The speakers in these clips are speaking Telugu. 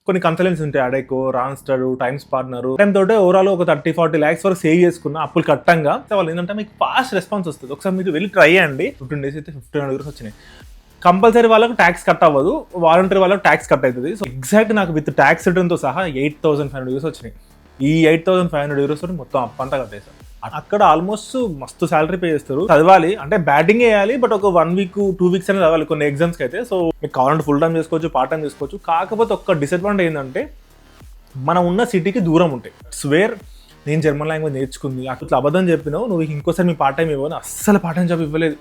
కొన్ని కన్సల్టెన్సీ ఉంటాయి, Adecco, Randstad, Times partner time తోటే ఓవరాల్ ఒక 30-40 lakhs వరకు సేవ్ చేసుకున్న అప్పులు కట్టంగా వాళ్ళు ఏంటంటే మీకు ఫాస్ట్ రెస్పాన్స్ వస్తుంది. ఒకసారి మీరు వెళ్ళి ట్రై చేయండి. 15 days అయితే 1,500 వచ్చినాయి. కంపల్సరీ వాళ్ళకు ట్యాక్స్ కట్ అవ్వదు, వాలంటరీ వాళ్ళకి ట్యాక్స్ కట్ అవుతుంది. సో ఎగ్జాక్ట్ నాకు విత్ ట్యాక్స్ రిటర్న్తో సహా 8,500 euros వచ్చినాయి. ఈ 8,500 euros తోటి మొత్తం అప్పంతా కట్టేశారు. అక్కడ ఆల్మోస్ట్ మస్తు శాలరీ పే చేస్తారు. చదవాలి అంటే బ్యాటింగ్ వేయాలి, బట్ ఒక 1 week 2 weeks అనేది చదవాలి కొన్ని ఎగ్జామ్స్కి అయితే. సో మీకు కావాలంటే ఫుల్ టైం చేసుకోవచ్చు, పార్ట్ టైం చేసుకోవచ్చు. కాకపోతే ఒక్క డిసడ్వాంటేజ్ ఏంటంటే మనం ఉన్న సిటీకి దూరం ఉంటాయి. స్వేర్ నేను జర్మన్ లాంగ్వేజ్ నేర్చుకుంది అట్లా అబద్ధం చెప్పినావు, నువ్వు ఇంకోసారి మీ పార్ట్ టైం ఇవ్వను, అస్సలు పార్ట్ టైం జాబ్ ఇవ్వలేదు.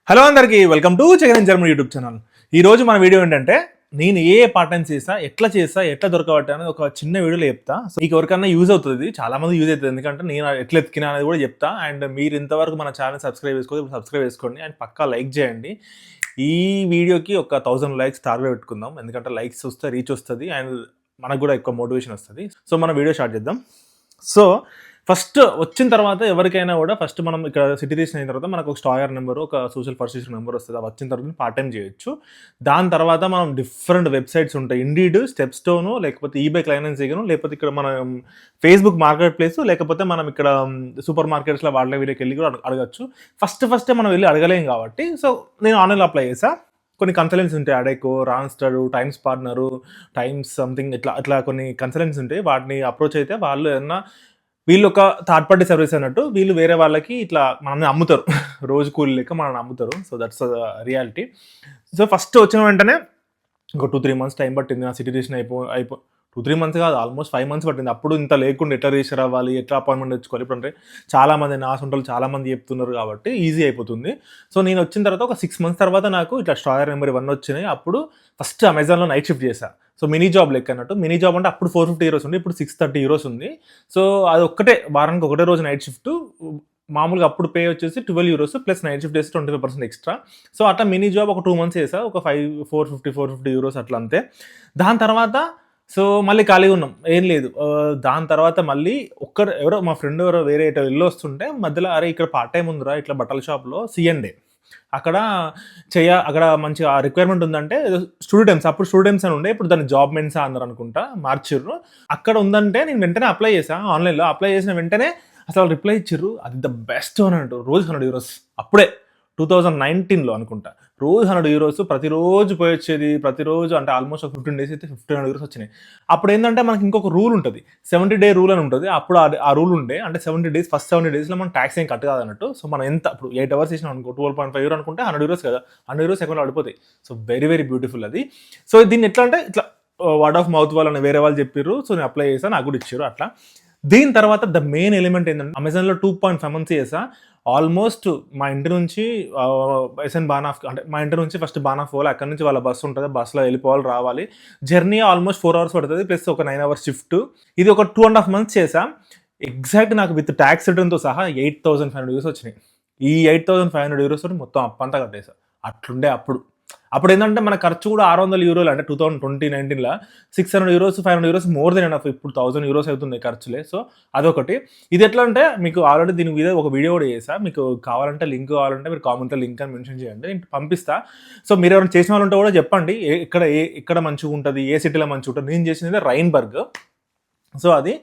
హలో అందరికీ, welcome to Jagan German YouTube channel. ఈ రోజు మన వీడియో ఏంటంటే నేను ఏ పార్ట్ టైం చేస్తా, ఎట్లా దొరకబట్టా అనేది ఒక చిన్న వీడియోలో చెప్తా. సో మీకు ఎవరికన్నా యూజ్ అవుతుంది, చాలా మంది యూజ్ అవుతుంది, ఎందుకంటే నేను ఎట్లా ఎత్తికినా అనేది కూడా చెప్తా. అండ్ మీరు ఇంతవరకు మన ఛానల్ సబ్స్క్రైబ్ చేసుకోండి, ఇప్పుడు సబ్స్క్రైబ్ చేసుకోండి అండ్ పక్కా లైక్ చేయండి. ఈ వీడియోకి ఒక 1000 likes టార్గెట్ పెట్టుకుందాం, ఎందుకంటే లైక్స్ వస్తే రీచ్ వస్తుంది అండ్ మనకు కూడా ఎక్కువ మోటివేషన్ వస్తుంది. సో మనం వీడియో స్టార్ట్ చేద్దాం. సో ఫస్ట్ వచ్చిన తర్వాత ఎవరికైనా కూడా ఫస్ట్ మనం ఇక్కడ సిటీ రీచ్ అయిన తర్వాత మనకు ఒక స్టాయర్ నెంబర్, ఒక సోషల్ పర్సెషన్ నెంబర్ వస్తుంది. అది వచ్చిన తర్వాత పార్ట్ టైం చేయొచ్చు. దాని తర్వాత మనం డిఫరెంట్ వెబ్సైట్స్ ఉంటాయి, ఇండీడ్, స్టెప్స్టోన్, లేకపోతే ఈబే క్లైనెన్సీగాను, లేకపోతే ఇక్కడ మనం ఫేస్బుక్ మార్కెట్ ప్లేస్, లేకపోతే మనం ఇక్కడ సూపర్ మార్కెట్స్లో వాళ్ళ వీళ్ళకి వెళ్ళి కూడా అడగచ్చు. ఫస్ట్ మనం వెళ్ళి అడగలేం కాబట్టి సో నేను ఆన్లైన్లో అప్లై చేసా. కొన్ని కన్సల్టెన్సీ ఉంటాయి, Adecco, Randstad, Times partner, Times something ఇట్లా కొన్ని కన్సల్టెన్సీ ఉంటాయి. వాటిని అప్రోచ్ అయితే వాళ్ళు ఏమన్నా వీళ్ళు ఒక థర్డ్ పార్టీ సర్వీస్ అన్నట్టు వీళ్ళు వేరే వాళ్ళకి ఇట్లా మనల్ని అమ్ముతారు, రోజు కూలి లెక్క మనల్ని అమ్ముతారు. So that's reality. So first వచ్చిన వెంటనే ఒక 2-3 months టైం పట్టింది నా సిటీ రిజిస్ట్రేషన్ అయిపో 2-3 months కాదు, ఆల్మోస్ట్ 5 months పట్టింది. అప్పుడు ఇంత లేకుండా ఎట్లా రిజిస్టర్ అవ్వాలి, ఎట్లా అపాయింట్మెంట్ తెచ్చుకోవాలి. ఇప్పుడు అంటే చాలామంది నా సొంతలు చాలామంది చెప్తున్నారు కాబట్టి ఈజీ అయిపోతుంది. సో నేను వచ్చిన తర్వాత ఒక 6 months తర్వాత నాకు ఇట్లా స్టాయర్ నెంబర్ 1 వచ్చినాయి. అప్పుడు ఫస్ట్ అమెజాన్లో నైట్ షిఫ్ట్ చేశాను. సో మినీ జాబ్ లెక్క అన్నట్టు. మినీ జాబ్ అంటే అప్పుడు 450 euros ఉంది, ఇప్పుడు 630 euros ఉంది. సో అది వారానికి ఒకటే రోజు నైట్ షిఫ్ట్. మామూలుగా అప్పుడు పే వచ్చేసి 12 euros ప్లస్ నైట్ షిఫ్ట్ చేసి 25% ఎక్స్ట్రా. సో అట్లా మినీ జాబ్ ఒక 2 months చేసా, ఒక 450 euros అట్లా అంతే. దాని తర్వాత సో మళ్ళీ ఖాళీగా ఉన్నాం, ఏం లేదు. దాని తర్వాత మళ్ళీ ఎవరో మా ఫ్రెండ్ వేరే వెళ్ళి వస్తుంటే మధ్యలో అరే ఇక్కడ పార్ట్ టైం ఉందిరా ఇట్లా బట్టల షాప్లో C&A అక్కడ మంచి రిక్వైర్మెంట్ ఉందంటే స్టూడెంట్స్, అప్పుడు స్టూడెంట్స్ అని ఉండే, ఇప్పుడు దాన్ని జాబ్ మెన్సా అన్నారు అనుకుంటా, మార్చిర్రు. అక్కడ ఉందంటే నేను వెంటనే అప్లై చేశాను. ఆన్లైన్లో అప్లై చేసిన వెంటనే అసలు రిప్లై ఇచ్చిర్రు, అది ద బెస్ట్ అని అంటూ రోజు 100 euros. అప్పుడే 2019లో అనుకుంటా, రోజు 100 euros ప్రతిరోజు పోయి వచ్చేది. ప్రతిరోజు అంటే ఆల్మోస్ట్ ఒక 15 days అయితే 1,500 euros వచ్చినాయి. అప్పుడు ఏంటంటే మనకి ఇంకొక రూల్ ఉంటుంది, 70-day రూల్ అని ఉంటుంది. అప్పుడు ఆ రూల్ ఉండే అంటే 70 days, ఫస్ట్ 70 daysలో మనం ట్యాక్స్ ఏం కట్ కాదన్నట్టు. సో మనం ఎంత ఇప్పుడు 8 hours చేసినాం అనుకో 12.5 euro అనుకుంటే 100 euros కదా, 100 euros అకౌంట్లో పడిపోతాయి. సో వెరీ వెరీ బ్యూటిఫుల్ అది. సో దీన్ని ఎట్లా అంటే ఇట్లా వర్డ్ ఆఫ్ మౌత్ వాళ్ళని వేరే వాళ్ళు చెప్పారు. సో నేను అప్లై చేశాను, నాకు కూడా ఇచ్చారు అట్లా. దీని తర్వాత ద మెయిన్ ఎలిమెంట్ ఏంటంటే అమెజాన్లో 2.5 months చేసా. ఆల్మోస్ట్ మా ఇంటి నుంచి ఎస్ఎన్ బానాఫ్ అంటే మా ఇంటి నుంచి ఫస్ట్ బానాఫ్ పోవాలి, అక్కడ నుంచి వాళ్ళ బస్సు ఉంటుంది, బస్సులో వెళ్ళిపోవాలి రావాలి. జర్నీ ఆల్మోస్ట్ 4 hours పడుతుంది, ప్లస్ ఒక 9 hours షిఫ్ట్. ఇది ఒక 2.5 months చేసా. ఎగ్జాక్ట్ నాకు విత్ ట్యాక్స్ రిటర్న్తో సహా 8,500 euros వచ్చినాయి. ఈ 8,500 euros తోటి మొత్తం అప్పంతా కట్టేసా. అట్లుండే అప్పుడు ఏంటంటే మన ఖర్చు కూడా 600 euros అంటే 2019లో 600 euros 500 euros more than enough. ఇప్పుడు 1000 euros అవుతున్నాయి ఖర్చులే. సో అదొకటి. ఇది ఎట్లా అంటే మీకు ఆల్రెడీ దీని మీద ఒక వీడియో కూడా చేసా, మీకు కావాలంటే లింక్ కావాలంటే మీరు కామెంట్లో లింక్ అని మెన్షన్ చేయండి, నేను పంపిస్తా. సో మీరు ఎవరైనా చేసిన వాళ్ళు ఉంటే కూడా చెప్పండి, ఎక్కడ మంచిగా ఉంటుంది, ఏ సిటీలో మంచిగా ఉంటుంది. నేను చేసినది రైన్బర్గ్. సో అది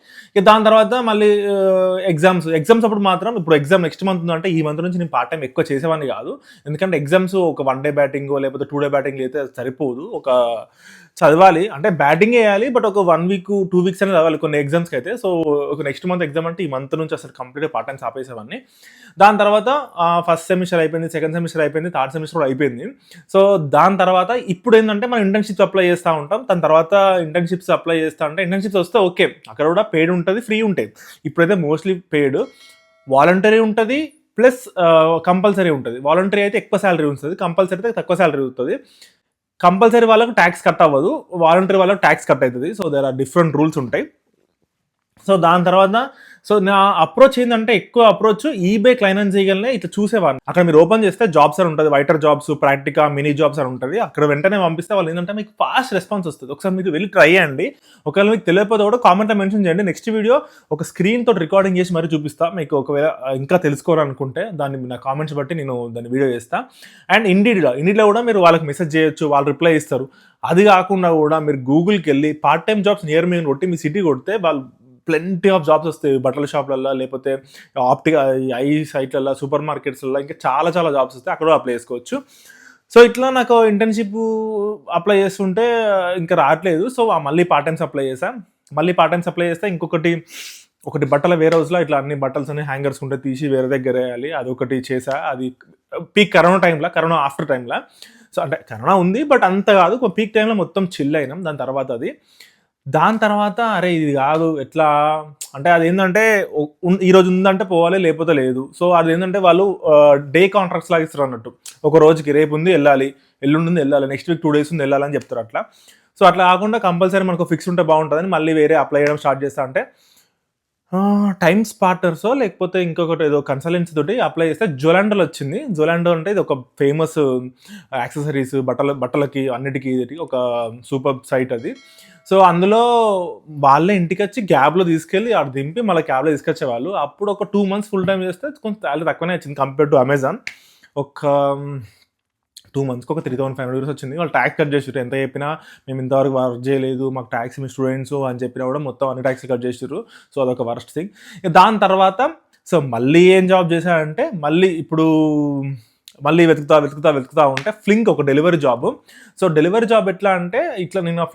దాని తర్వాత మళ్ళీ ఎగ్జామ్స్ అప్పుడు మాత్రం, ఇప్పుడు ఎగ్జామ్ నెక్స్ట్ మంత్ ఉందంటే ఈ మంత్ నుంచి నేను పార్ట్ టైం ఎక్కువ చేసేవాడిని కాదు, ఎందుకంటే ఎగ్జామ్స్ ఒక 1 day బ్యాటింగ్ లేకపోతే 2 day బ్యాటింగ్ అయితే సరిపోదు. ఒక చదవాలి అంటే బ్యాటింగ్ వేయాలి, బట్ ఒక 1 week 2 weeks అనేది చదవాలి కొన్ని ఎగ్జామ్స్కి అయితే. సో ఒక నెక్స్ట్ మంత్ ఎగ్జామ్ అంటే ఈ మంత్ నుంచి అసలు కంప్లీట్గా పార్ట్ టైం ఆపేసేవాడిని. దాని తర్వాత ఫస్ట్ సెమిస్టర్ అయిపోయింది, సెకండ్ సెమిస్టర్ అయిపోయింది, థర్డ్ సెమిస్టర్ కూడా అయిపోయింది. సో దాని తర్వాత ఇప్పుడు ఏంటంటే మనం ఇంటర్న్షిప్స్ అప్లై చేస్తూ ఉంటాం. దాని తర్వాత ఇంటర్న్షిప్స్ అప్లై చేస్తూ ఉంటే ఇంటర్న్షిప్స్ వస్తే ఓకే, అక్కడ కూడా పెయిడ్ ఉంటుంది, ఫ్రీ ఉంటాయి. ఇప్పుడైతే మోస్ట్లీ పెయిడ్, వాలంటరీ ఉంటుంది, ప్లస్ కంపల్సరీ ఉంటుంది. వాలంటరీ అయితే ఎక్కువ శాలరీ ఉంటుంది, కంపల్సరీ అయితే తక్కువ శాలరీ ఉంటుంది. కంపల్సరీ వాళ్ళకు ట్యాక్స్ కట్ అవ్వదు, వాలంటరీ వాళ్ళకి ట్యాక్స్ కట్ అవుతుంది. So there are different rules ఉంటాయి. సో దాని తర్వాత సో నా అప్రోచ్ ఏందంటే ఎక్కువ అప్రోచ్ ఈబే క్లైనెన్సీగల్నే ఇట్లా చూసేవాడిని. అక్కడ మీరు ఓపెన్ చేస్తే జాబ్స్ అని ఉంటది. వైటర్ జాబ్స్, ప్రాక్టికా, మినీ జాబ్స్ అని ఉంటది. అక్కడ వెంటనే పంపిస్తే వాళ్ళు ఏందంటే మీకు ఫాస్ట్ రెస్పాన్స్ వస్తది. ఒకసారి మీరు వెళ్లి ట్రై చేయండి. ఒకవేళ మీకు తెలియకపోతే కూడా కామెంట్‌లో మెన్షన్ చేయండి. నెక్స్ట్ వీడియో ఒక స్క్రీన్ తోటి రికార్డింగ్ చేసి మరీ చూపిస్తా. మీకు ఒకవేళ ఇంకా తెలుసుకోవాలనుకుంటే దాన్ని నా కామెంట్స్ బట్టి నేను దాన్ని వీడియో చేస్తా. అండ్ ఇండీడ్‌లో కూడా మీరు వాళ్ళకి మెసేజ్ చేయొచ్చు. వాళ్ళు రిప్లై ఇస్తారు. అది కాకుండా కూడా మీరు గూగుల్‌కెళ్ళి పార్ట్ టైమ్ జాబ్స్ నియర్ మీ అని కొట్టి మీ సిటీ కొడితే వాళ్ళు ప్లెంటీ ఆఫ్ జాబ్స్ వస్తాయి. బట్టల షాప్‌లల్ల లేకపోతే ఐ సైట్‌లల్ల, సూపర్ మార్కెట్స్‌లల్ల ఇంకా చాలా చాలా జాబ్స్ వస్తాయి. అక్కడ కూడా అప్లై చేసుకోవచ్చు. సో ఇట్లా నాకు ఇంటర్న్‌షిప్ అప్లై చేస్తుంటే ఇంకా రావట్లేదు. సో మళ్ళీ పార్ట్ టైమ్స్ అప్లై చేశా. మళ్ళీ పార్ట్ టైమ్స్ అప్లై చేస్తే ఒకటి బట్టల వేర్ హౌస్‌లో ఇట్లా అన్ని బట్టల్స్ అన్ని హ్యాంగర్స్ ఉంటే తీసి వేరే దగ్గర వేయాలి. అదొకటి చేశా. అది పీక్ కరోనా టైమ్‌ల, కరోనా ఆఫ్టర్ టైమ్‌ల. సో అంటే కరోనా ఉంది. బట్ అంత కాదు. పీక్ టైమ్‌లో మొత్తం చిల్ అయినాం. దాని తర్వాత అరే ఇది కాదు ఎట్లా అంటే అదేంటంటే ఈరోజు ఉందంటే పోవాలి లేకపోతే లేదు. సో అదేంటంటే వాళ్ళు డే కాంట్రాక్ట్స్ లాగా ఇస్తారు అన్నట్టు. ఒక రోజుకి రేపు ఉంది వెళ్ళాలి, ఎల్లుండి ఉంది వెళ్ళాలి, నెక్స్ట్ వీక్ 2 days ఉంది వెళ్ళాలని చెప్తారు అట్లా. సో అట్లా కాకుండా కంపల్సరీ మనకు ఫిక్స్ ఉంటే బాగుంటుందని మళ్ళీ వేరే అప్లై చేయడం స్టార్ట్ చేస్తా. అంటే టైమ్ స్పాటర్సో లేకపోతే ఇంకొకటి ఏదో కన్సల్టెన్సీ తోటి అప్లై చేస్తే జొలాండోలో వచ్చింది. జొలాండో అంటే ఇది ఒక ఫేమస్ యాక్సెసరీస్ బట్టలకి అన్నిటికీ ఒక సూపర్ సైట్ అది. సో అందులో వాళ్ళే ఇంటికొచ్చి క్యాబ్‌లో తీసుకెళ్ళి ఆడ దింపి మళ్ళీ క్యాబ్‌లో తీసుకొచ్చేవాళ్ళు. అప్పుడు ఒక 2 months ఫుల్ టైమ్ చేస్తే కొంచెం సాలరీ తక్కువనే వచ్చింది కంపేర్ టు అమెజాన్. ఒక 2 monthsకి ఒక $3,500 వచ్చింది. వాళ్ళు ట్యాక్స్ కట్ చేసిర్రు. ఎంత చెప్పినా మేము ఇంతవరకు వర్క్ చేయలేదు, మాకు ట్యాక్స్ మీ స్టూడెంట్స్ అని చెప్పినా కూడా మొత్తం అన్ని ట్యాక్స్‌లు కట్ చేసిర్రు. సో అదొక వరస్ట్ థింగ్. దాని తర్వాత సో మళ్ళీ ఏం జాబ్ చేశానంటే మళ్ళీ వెతుకుతా ఉంటే ఫ్లింక్ ఒక delivery job. So delivery job ఎట్లా అంటే ఇట్లా నేను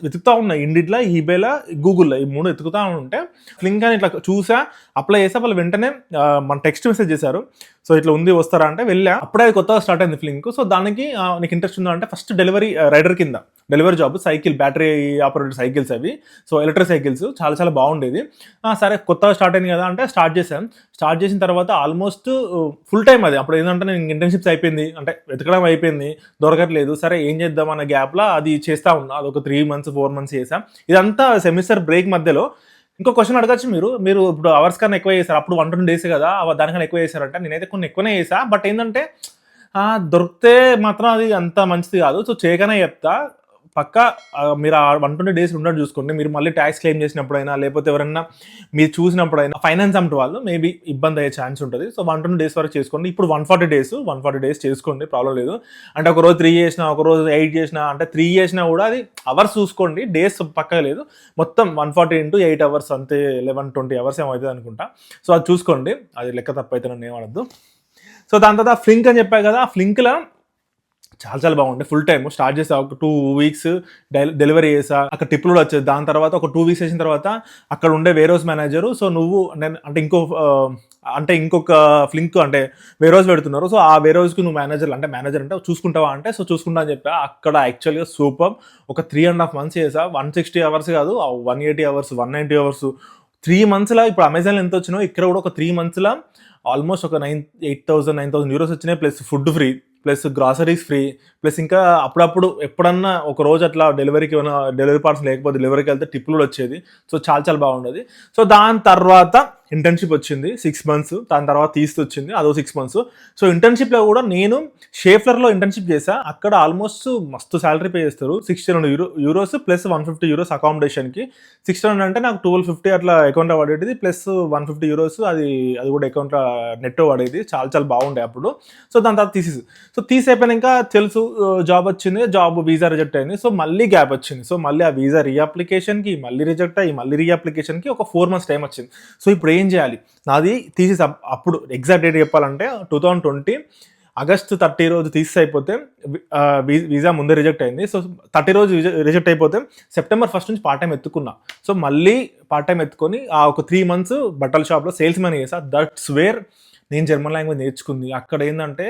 వెతుకుతా ఉన్నా ఇండిడ్లా, ఈబేలా, గూగుల్‌లో ఈ 3 వెతుకుతా ఉంటే ఫ్లింక్ అని ఇట్లా చూసా, అప్లై చేసా. వాళ్ళు వెంటనే మన టెక్స్ట్ మెసేజ్ చేశారు. సో ఇట్లా ఉంది వస్తారా అంటే వెళ్ళా. అప్పుడే అది కొత్తగా స్టార్ట్ అయింది ఫ్లింక్. సో దానికి నీకు ఇంట్రెస్ట్ ఉందా అంటే ఫస్ట్ డెలివరీ రైడర్ కింద delivery job, cycle battery operated cycles అవి. సో ఎలక్ట్రిక్ సైకిల్స్ చాలా చాలా బాగుండేది. సరే కొత్తగా స్టార్ట్ అయింది కదా అంటే స్టార్ట్ చేశాను. స్టార్ట్ చేసిన తర్వాత ఆల్మోస్ట్ ఫుల్ టైం అది. అప్పుడు ఏంటంటే నేను ఇంటర్న్‌షిప్స్ అయిపోయింది, అంటే వెతకడం అయిపోయింది, దొరకట్లేదు. సరే ఏం చేద్దాం అన్న గ్యాప్‌లో అది చేస్తా ఉన్నా. అదొక 3 months 4 months చేశాం. ఇదంతా సెమిస్టర్ బ్రేక్ మధ్యలో. ఇంకో క్వశ్చన్ అడగచ్చు మీరు ఇప్పుడు అవర్స్ కన్నా ఎక్కువ చేశారు. అప్పుడు 120 days కదా, దానికన్నా ఎక్కువ చేశారంటే నేనైతే కొన్ని ఎక్కువనే చేశా. బట్ ఏంటంటే దొరికితే మాత్రం అది అంత మంచిది కాదు. సో చేయకనే చెప్తా. పక్కా మీరు 120 days ఉండడం చూసుకోండి. మీరు మళ్ళీ ట్యాక్స్ క్లెయిమ్ చేసినప్పుడైనా లేకపోతే ఎవరైనా మీరు చూసినప్పుడైనా ఫైనాన్స్ అమ్మిన వాళ్ళు మేబీ ఇబ్బంది అయ్యే ఛాన్స్ ఉంటుంది. సో 120 days వరకు చేసుకోండి. ఇప్పుడు 140 days చేసుకోండి, ప్రాబ్లం లేదు. అంటే ఒక రోజు 3 చేసినా, ఒక రోజు 8 చేసినా, అంటే 3 చేసినా కూడా అది అవర్స్ చూసుకోండి, డేస్ పక్కగా లేదు. మొత్తం 140 into 8 hours అంతే, 11-20 hours ఏమవుతుంది అనుకుంటా. సో అది చూసుకోండి, అది లెక్క తప్పైతే నన్ను ఏమనద్దు. సో దాని తర్వాత ఫ్లింక్ అని చెప్పాయి కదా, ఆ ఫ్లింక్లో చాలా చాలా బాగుండే. ఫుల్ టైమ్ స్టార్ట్ చేసా, ఒక 2 weeks డెలివరీ చేసా. అక్కడ టిప్పులు కూడా వచ్చేది. దాని తర్వాత ఒక 2 weeks చేసిన తర్వాత అక్కడ ఉండే వేర్ హౌస్ మేనేజరు, సో నువ్వు అంటే ఇంకొక ఫ్లింక్ అంటే వేర్ హౌస్ పెడుతున్నారు. సో ఆ వేర్ హౌస్కి నువ్వు మేనేజర్ అంటే చూసుకుంటావా అంటే సో చూసుకుంటా అని చెప్పా. అక్కడ యాక్చువల్గా సూపర్ ఒక 3.5 months చేసా. 160 hours కాదు, 180 hours, 190 hours. 3 monthsలో ఇప్పుడు అమెజాన్లో ఎంత వచ్చినాయో ఇక్కడ కూడా ఒక 3 monthsలో ఆల్మోస్ట్ ఒక 9,000 euros వచ్చినాయి. Plus food free, plus groceries free, plus ఇంకా అప్పుడప్పుడు ఎప్పుడన్నా ఒక రోజు అట్లా డెలివరీకి ఏమైనా డెలివరీ పార్ట్స్ లేకపోతే డెలివరీకి వెళ్తే టిప్పులు కూడా వచ్చేది. సో చాలా చాలా బాగుండేది. సో దాని తర్వాత ఇంటర్న్షిప్ వచ్చింది 6 months. దాని తర్వాత వచ్చింది అదో 6 months. సో ఇంటర్న్షిప్లో కూడా నేను షేఫ్లర్లో ఇంటర్న్షిప్ చేశా. అక్కడ ఆల్మోస్ట్ మస్తు శాలరీ పే చేస్తారు. 1600 euros ప్లస్ 150 euros అకామిడేషన్కి. 1600 అంటే నాకు 1250 అట్లా అకౌంట్లో పడేది, ప్లస్ 150 euros అది కూడా అకౌంట్లో నెట్ పడేది. చాలా చాలా బాగుండే అప్పుడు. సో దాని తర్వాత సో అయిపోయినాక తెలుసు జాబ్ వచ్చింది, జాబ్ వీసా రిజెక్ట్ అయింది. సో మళ్ళీ గ్యాప్ వచ్చింది. సో మళ్ళీ ఆ వీసా రీఅప్లికేషన్కి మళ్ళీ రిజెక్ట్ అయ్యి మళ్ళీ రీఅప్లికేషన్కి ఒక 4 months టైం వచ్చింది. సో ఇప్పుడు ఏం చేయాలి? నాది అప్పుడు ఎగ్జాక్ట్ డేట్ చెప్పాలంటే 2020 August 30 రోజు అయిపోతే వీసా ముందే రిజెక్ట్ అయింది. సో 30 రోజు రిజెక్ట్ అయిపోతే September 1 నుంచి పార్ట్ టైం ఎత్తుకున్నా. సో మళ్ళీ పార్ట్ టైం ఎత్తుకొని ఒక 3 months బట్టల షాప్లో సేల్స్ మ్యాన్ చేసా. దట్స్ వేర్ నేను జర్మన్ లాంగ్వేజ్ నేర్చుకుంది. అక్కడ ఏంటంటే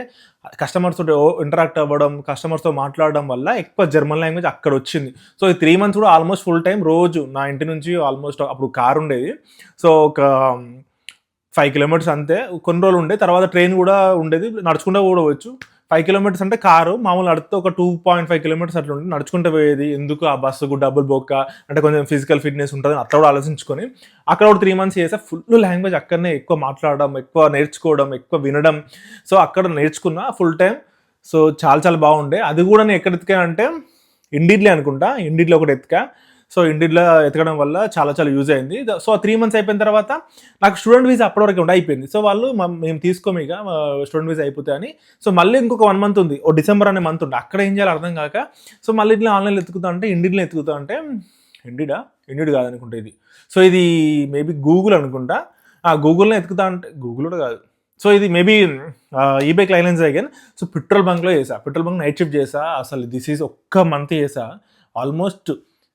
కస్టమర్స్ తోటి ఇంటరాక్ట్ అవ్వడం, కస్టమర్స్తో మాట్లాడడం వల్ల ఎక్కువ జర్మన్ లాంగ్వేజ్ అక్కడ వచ్చింది. సో ఈ 3 months కూడా ఆల్మోస్ట్ ఫుల్ టైం రోజు నా ఇంటి నుంచి ఆల్మోస్ట్ అప్పుడు కార్ ఉండేది. సో ఒక 5 kilometers అంతే. కొన్ని రోజులు ఉండే, తర్వాత ట్రైన్ కూడా ఉండేది, నడుచుకుంటూ కూడా పోవచ్చు. 5 కిలోమీటర్స్ అంటే కారు మామూలు నడితే ఒక 2.5 కిలోమీటర్స్ అట్లా ఉంటుంది, నడుచుకుంటూ పోయేది ఎందుకు ఆ బస్సుకు డబ్బులు బొక్క, అంటే కొంచెం ఫిజికల్ ఫిట్నెస్ ఉంటుంది అట్లా కూడా ఆలోచించుకొని అక్కడ ఒక 3 మంత్స్ చేసా. ఫుల్ లాంగ్వేజ్ అక్కడనే ఎక్కువ మాట్లాడడం, ఎక్కువ నేర్చుకోవడం, ఎక్కువ వినడం. సో అక్కడ నేర్చుకున్నా ఫుల్ టైం. సో చాలా చాలా బాగుండే. అది కూడా నేను ఎక్కడ ఎతికానంటే ఇండిడ్లే అనుకుంటా, ఇండిడ్లో ఒకటి ఎతికా. సో ఇండిడ్లో ఎతకడం వల్ల చాలా చాలా యూజ్ అయింది. సో 3 మంత్స్ అయిపోయిన తర్వాత నాకు స్టూడెంట్ వీసా అప్పటివరకు ఉండి అయిపోయింది. సో వాళ్ళు మేము తీసుకోము ఇక స్టూడెంట్ వీసా అయిపోతాయి అని. సో మళ్ళీ ఇంకొక 1 మంత్ ఉంది, ఓ డిసెంబర్ అనే మంత్ ఉంది. అక్కడ ఏం చేయాలి అర్థం కాక సో మళ్ళీ ఇట్లా ఆన్లైన్లో ఎత్తుకుతా అంటే ఇండిడ్లో ఎత్తుకుతా అంటే ఇండిడ్ కాదనుకుంటా ఇది. సో ఇది మేబీ గూగుల్ అనుకుంటా. గూగుల్లో ఎత్తుకుతా అంటే గూగుల్ కూడా కాదు. సో ఇది మేబీ ఈబే క్లైలెన్స్ అగైన్. సో పెట్రోల్ బంక్లో చేసా, పెట్రోల్ బంక్ నైట్ షిఫ్ట్ చేసా. అసలు దిస్ ఈజ్ ఒక్క మంత్ చేసా. Almost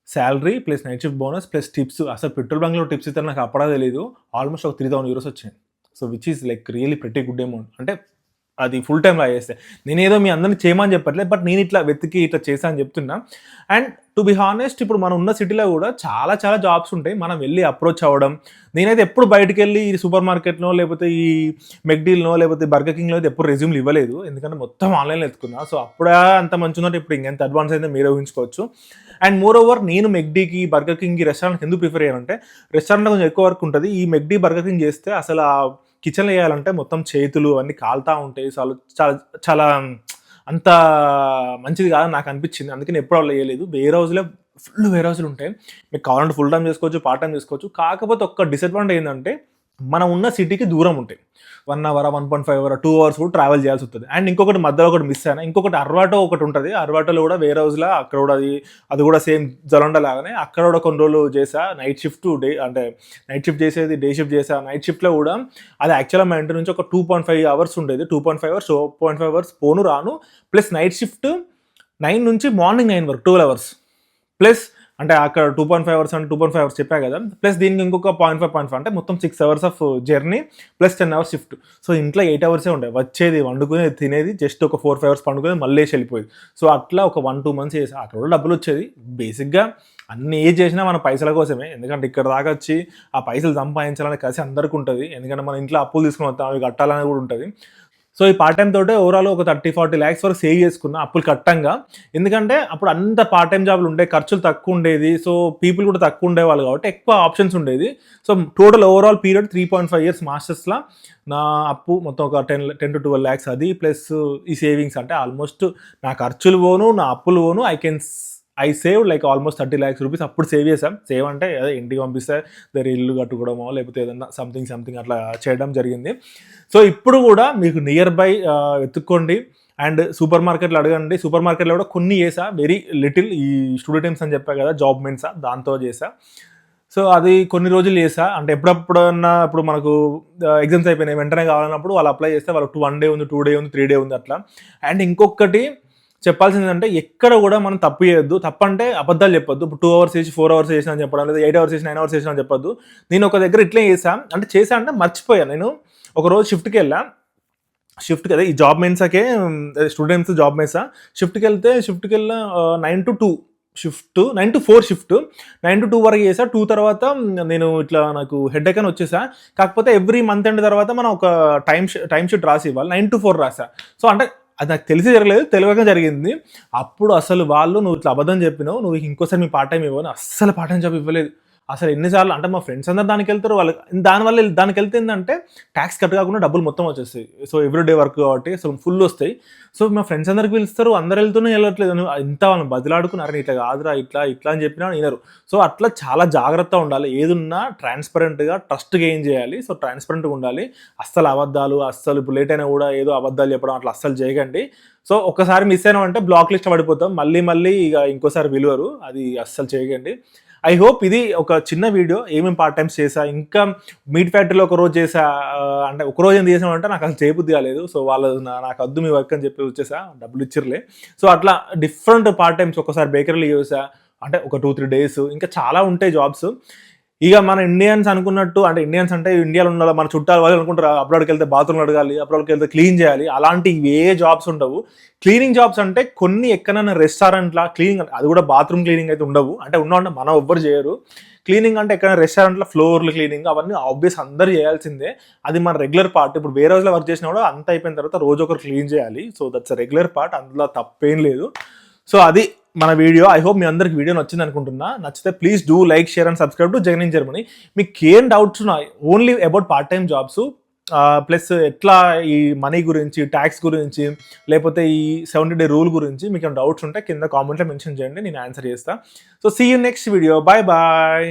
salary plus night shift bonus plus tips. అసలు పెట్రోల్ బంక్లో టిప్స్ ఇస్తే నాకు అప్పుడా తెలియదు. ఆల్మోస్ట్ ఒక 3,000 euros వచ్చినాయి. So which is like really pretty good amount. అంటే అది ఫుల్ టైంలో చేస్తే నేనేదో మీ అందరిని చేయమని చెప్పట్లేదు, బట్ నేను ఇట్లా వెతికి ఇట్లా చేసా అని చెప్తున్నా. అండ్ టు బి హానెస్ట్ ఇప్పుడు మనం ఉన్న సిటీలో కూడా చాలా చాలా జాబ్స్ ఉంటాయి, మనం వెళ్ళి అప్రోచ్ అవ్వడం. నేనైతే ఎప్పుడు బయటకు వెళ్ళి ఈ సూపర్ మార్కెట్లో లేకపోతే ఈ మెక్డీల్నో లేకపోతే బర్గర్ కింగ్లో అయితే ఎప్పుడు రెజ్యూమ్లు ఇవ్వలేదు, ఎందుకంటే మొత్తం ఆన్లైన్లో ఎత్తుకున్నా. సో అప్పుడే అంత మంచి ఉన్నట్టు ఇప్పుడు ఇంకెంత అడ్వాన్స్ అయితే మీరే ఊహించుకోవచ్చు. అండ్ మోర్ ఓవర్ నేను మెక్డీకి బర్గర్ కింగ్కి రెస్టారెంట్కి ఎందుకు ప్రిఫర్ చేయాలంటే రెస్టారెంట్లో కొంచెం ఎక్కువ వర్క్ ఉంటుంది. ఈ మెక్డీ బర్గర్ కింగ్ చేస్తే అసలు ఆ కిచెన్లో వేయాలంటే మొత్తం చేతులు అన్నీ కాలుతూ ఉంటాయి. చాలా చాలా అంత మంచిది కాదని నాకు అనిపించింది. అందుకని ఎప్పుడు అలా వేయలేదు. వేరే హౌస్లో ఫుల్ వేరే హౌస్లు ఉంటాయి, మీకు కావాలంటే ఫుల్ టైం చేసుకోవచ్చు, పార్ట్ టైం చేసుకోవచ్చు. కాకపోతే ఒక్క డిసడ్వాంటేజ్ ఏంటంటే మనం ఉన్న సిటీకి దూరం ఉంటాయి. 1 hour 1.5 hour 2 hours కూడా ట్రావెల్ చేయాల్సి వస్తుంది. అండ్ ఇంకొకటి మధ్యలో ఒకటి మిస్ అయినా, ఇంకొకటి అర్వాటో ఒకటి ఉంటుంది. అర్వాటోలో కూడా వేరే హౌస్లో అక్కడ కూడా అది కూడా సేమ్ జొలండా లాగానే అక్కడ కూడా కొన్ని రోజులు చేసా. నైట్ షిఫ్ట్ అంటే నైట్ షిఫ్ట్ చేసేది, డే షిఫ్ట్ చేసా. నైట్ షిఫ్ట్లో కూడా అది యాక్చువల్గా మా ఇంటి నుంచి ఒక 2.5 hours ఉండేది. 2.5 hours పోను రాను ప్లస్ నైట్ షిఫ్ట్ 9 నుంచి మార్నింగ్ 9 వరకు 12 hours ప్లస్ అంటే అక్కడ 2.5 hours అంటే 2.5 hours చెప్పా కదా, ప్లస్ దీనికి ఇంకొక 0.5 అంటే మొత్తం 6 hours of journey plus 10 hours shift. So ఇంట్లో 8 hours ఉండే, వచ్చేది వండుకునేది తినేది జస్ట్ ఒక 4-5 hours పండుకునేది మళ్ళీ వెళ్ళిపోయేది. సో అట్లా ఒక 1-2 months చేసి అక్కడ కూడా డబ్బులు వచ్చేది. బేసిక్గా అన్ని ఏది చేసినా మన పైసల కోసమే, ఎందుకంటే ఇక్కడ దాకా వచ్చి ఆ పైసలు సంపాదించాలని కలిసి అందరికీ ఉంటుంది. ఎందుకంటే మన ఇంట్లో అప్పులు తీసుకుని వస్తాం, అవి కట్టాలని కూడా ఉంటుంది. సో ఈ పార్ట్ టైం తోటే ఓవరాల్ ఒక 30-40 lakhs వరకు సేవ్ చేసుకున్నా అప్పులు కట్టంగా. ఎందుకంటే అప్పుడు అంత పార్ట్ టైం జాబ్లు ఉండే, ఖర్చులు తక్కువ ఉండేది. సో పీపుల్ కూడా తక్కువ ఉండేవాళ్ళు కాబట్టి ఎక్కువ ఆప్షన్స్ ఉండేది. So total overall period 3.5 years మాస్టర్స్లో నా అప్పు మొత్తం ఒక 10 to 12 lakhs. అది ప్లస్ ఈ సేవింగ్స్ అంటే ఆల్మోస్ట్ నా ఖర్చులు పోను, నా అప్పులు పోను. I save like almost 30 lakhs rupees అప్పుడు సేవ్ చేసాం. సేవ్ అంటే అదే ఇంటికి పంపిస్తే దగ్గర ఇల్లు కట్టుకోవడమో లేకపోతే ఏదన్నా సంథింగ్ అట్లా చేయడం జరిగింది. సో ఇప్పుడు కూడా మీకు నియర్ బై వెతుక్కోండి అండ్ సూపర్ మార్కెట్లో అడగండి. సూపర్ మార్కెట్లో కూడా కొన్ని చేసా, వెరీ లిటిల్. ఈ స్టూడెంట్స్ అని చెప్పా కదా, జాబ్ మెంట్సా దాంతో చేసా. సో అది కొన్ని రోజులు చేసా. అంటే ఎప్పుడన్నా ఇప్పుడు మనకు ఎగ్జామ్స్ అయిపోయినాయి వెంటనే కావాలన్నప్పుడు వాళ్ళు అప్లై చేస్తే వాళ్ళకి 1 day ఉంది, 2 day ఉంది, 3 day ఉంది అట్లా. అండ్ ఇంకొకటి చెప్పాల్సింది అంటే ఎక్కడ కూడా మనం తప్పు చేయొద్దు. తప్పంటే అబద్ధాలు చెప్పొద్దు. ఇప్పుడు 2 hours చేసి 4 hours చేసినా అని చెప్పడం, లేదా 8 hours చేసి 9 hours చేసినా అని చెప్పొద్దు. నేను ఒక దగ్గర ఇట్లే చేసా అంటే మర్చిపోయాను. నేను ఒకరోజు షిఫ్ట్కి వెళ్ళా, అదే ఈ జాబ్ మెన్సాకే స్టూడెంట్స్ జాబ్ మెన్సా షిఫ్ట్కి వెళ్ళా 9 to 2 shift, 9 to 4 shift. 9 to 2 వరకు చేసా. 2 తర్వాత నేను ఇట్లా నాకు హెడేక్ అని వచ్చేసా. కాకపోతే ఎవ్రీ మంత్ ఎండ్ తర్వాత మనం ఒక టైం షీట్ రాసి ఇవ్వాలి. 9 to 4 రాసా. సో అంటే అది నాకు తెలిసి జరగలేదు, తెలియక జరిగింది. అప్పుడు అసలు వాళ్ళు నువ్వు ఇట్లా అబద్ధం చెప్పినావు, నువ్వు ఇంకోసారి మీ పార్ట్ టైం ఇవ్వను, అస్సలు పార్ట్ టైం జాబ్ ఇవ్వలేదు. అసలు ఎన్నిసార్లు అంటే మా ఫ్రెండ్స్ అందరూ దానికి వెళ్తారు, వాళ్ళు దానివల్ల దానికి వెళ్తే ఏంటంటే ట్యాక్స్ కట్ కాకుండా డబ్బులు మొత్తం వచ్చేస్తాయి. సో ఎవ్రీడే వర్క్ కాబట్టి సో ఫుల్ వస్తాయి. సో మా ఫ్రెండ్స్ అందరికి పిలుస్తారు, అందరు వెళ్తూనే వెళ్ళట్లేదు. ఇంత వాళ్ళని బదిలాడుకున్నారు, ఇట్లా కాదురా ఇట్లా అని చెప్పినా వినరు. సో అట్లా చాలా జాగ్రత్తగా ఉండాలి. ఏదున్నా ట్రాన్స్పరెంట్గా ట్రస్ట్ గెయిన్ చేయాలి. సో ట్రాన్స్పరెంట్గా ఉండాలి. అస్సలు అబద్ధాలు, అస్సలు ఇప్పుడు లేట్ అయినా కూడా ఏదో అబద్ధాలు చెప్పడం అట్లా అస్సలు చేయకండి. సో ఒక్కసారి మిస్ అయినా అంటే బ్లాక్ లిస్ట్ పడిపోతాం, మళ్ళీ ఇక ఇంకోసారి పిలువరు. అది అస్సలు చేయకండి. ఐ హోప్ ఇది ఒక చిన్న వీడియో, ఏమేమి పార్ట్ టైమ్స్ చేసా. ఇంకా మీట్ ఫ్యాక్టరీలో ఒక రోజు చేసా. అంటే ఒక రోజు ఏం చేసామంటే నాకు అసలు చేయబుద్ధి కాలేదు. సో వాళ్ళు నాకు వద్దు మీ వర్క్ అని చెప్పి వచ్చేసా, డబ్బులు ఇచ్చిర్లే. సో అట్లా డిఫరెంట్ పార్ట్ టైమ్స్. ఒకసారి బేకరీలో చేసా, అంటే ఒక 2-3 days. ఇంకా చాలా ఉంటాయి జాబ్స్. ఇక మన ఇండియన్స్ అనుకున్నట్టు, అంటే ఇండియన్స్ అంటే ఇండియాలో ఉన్న మన చుట్టాలు వాళ్ళు అనుకుంటారు అబ్రాడ్కి వెళ్తే బాత్రూమ్లు అడగాలి, అబ్రాడ్కి వెళ్తే క్లీన్ చేయాలి. అలాంటి ఏ జాబ్స్ ఉండవు. క్లీనింగ్ జాబ్స్ అంటే కొన్ని ఎక్కడైనా రెస్టారెంట్లా క్లీనింగ్, అది కూడా బాత్రూమ్ క్లీనింగ్ అయితే ఉండవు. అంటే మనం ఎవ్వరు చేయరు. క్లీనింగ్ అంటే ఎక్కడ రెస్టారెంట్లో ఫ్లోర్లు క్లీనింగ్ అవన్నీ ఆబ్వియస్ అందరూ చేయాల్సిందే. అది మన రెగ్యులర్ పార్ట్. ఇప్పుడు వేరే రోజులో వర్క్ చేసినా కూడా అంత అయిపోయిన తర్వాత రోజు ఒకరు క్లీన్ చేయాలి. So that's a regular part, అందులో తప్పేం లేదు. సో అది మన వీడియో. ఐ హోప్ మీ అందరికి వీడియో నచ్చింది అనుకుంటున్నా. నచ్చితే please do like, share and subscribe to journey in Germany. మీకు ఏం డౌట్స్ ఉన్నాయి only about part time jobs plus ఎట్లా ఈ మనీ గురించి, ట్యాక్స్ గురించి, లేకపోతే ఈ 70 డే రూల్ గురించి మీకు ఏమైనా డౌట్స్ ఉంటే కింద కామెంట్లో మెన్షన్ చేయండి, నేను ఆన్సర్ చేస్తాను. So see you next video. Bye bye.